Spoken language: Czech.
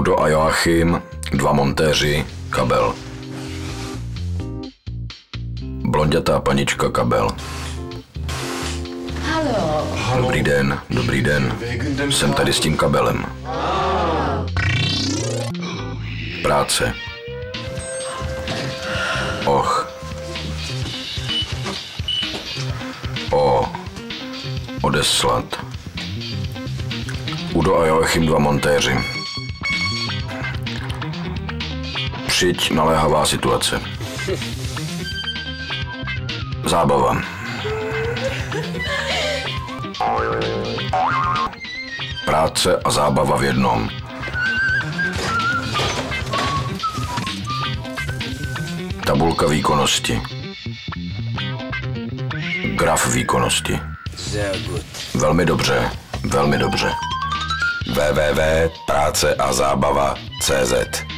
Udo a Joachim, 2 montéři, kabel. Blonďatá panička, kabel. Hallo. Dobrý den, dobrý den. Jsem tady s tím kabelem. Práce. Och. Odeslat. Udo a Joachim, 2 montéři. Přijď, naléhavá situace. Zábava. Práce a zábava v jednom. Tabulka výkonnosti. Graf výkonnosti. Velmi dobře, velmi dobře. www.práceazabava.cz